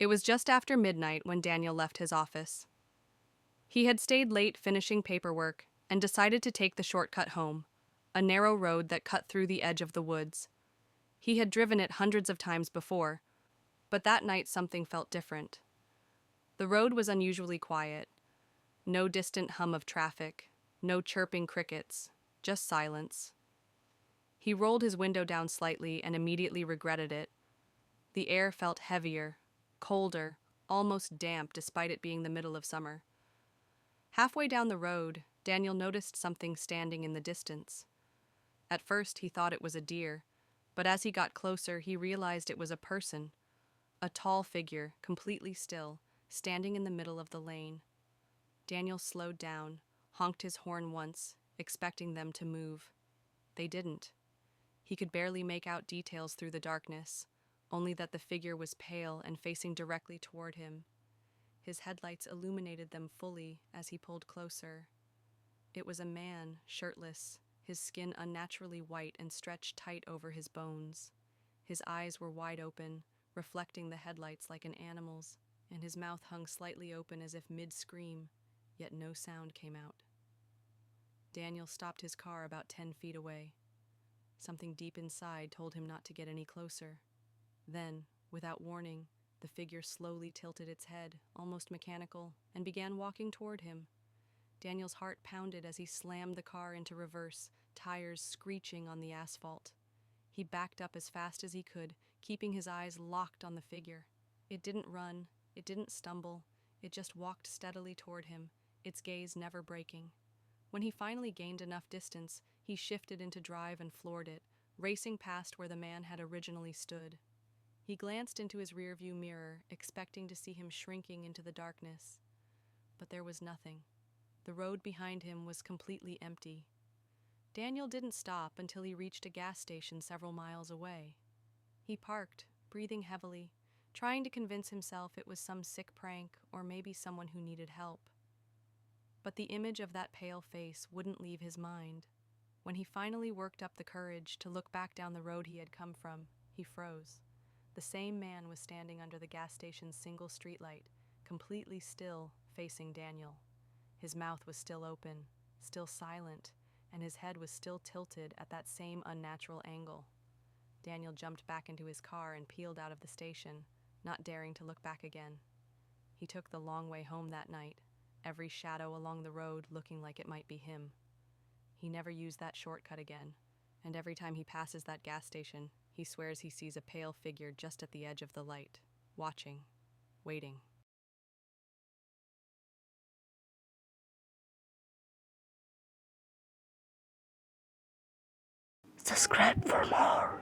It was just after midnight when Daniel left his office. He had stayed late finishing paperwork and decided to take the shortcut home, a narrow road that cut through the edge of the woods. He had driven it hundreds of times before, but that night something felt different. The road was unusually quiet. No distant hum of traffic, no chirping crickets, just silence. He rolled his window down slightly and immediately regretted it. The air felt heavier, colder, almost damp despite it being the middle of summer. Halfway down the road, Daniel noticed something standing in the distance. At first he thought it was a deer, but as he got closer he realized it was a person, a tall figure, completely still, standing in the middle of the lane. Daniel slowed down, honked his horn once, expecting them to move. They didn't. He could barely make out details through the darkness, only that the figure was pale and facing directly toward him. His headlights illuminated them fully as he pulled closer. It was a man, shirtless, his skin unnaturally white and stretched tight over his bones. His eyes were wide open, reflecting the headlights like an animal's, and his mouth hung slightly open as if mid-scream, yet no sound came out. Daniel stopped his car about 10 feet away. Something deep inside told him not to get any closer. Then, without warning, the figure slowly tilted its head, almost mechanical, and began walking toward him. Daniel's heart pounded as he slammed the car into reverse, tires screeching on the asphalt. He backed up as fast as he could, keeping his eyes locked on the figure. It didn't run, it didn't stumble, it just walked steadily toward him, its gaze never breaking. When he finally gained enough distance, he shifted into drive and floored it, racing past where the man had originally stood. He glanced into his rearview mirror, expecting to see him shrinking into the darkness. But there was nothing. The road behind him was completely empty. Daniel didn't stop until he reached a gas station several miles away. He parked, breathing heavily, trying to convince himself it was some sick prank or maybe someone who needed help. But the image of that pale face wouldn't leave his mind. When he finally worked up the courage to look back down the road he had come from, he froze. The same man was standing under the gas station's single streetlight, completely still, facing Daniel. His mouth was still open, still silent, and his head was still tilted at that same unnatural angle. Daniel jumped back into his car and peeled out of the station, not daring to look back again. He took the long way home that night, every shadow along the road looking like it might be him. He never used that shortcut again, and every time he passes that gas station, he swears he sees a pale figure just at the edge of the light, watching, waiting. Subscribe for more.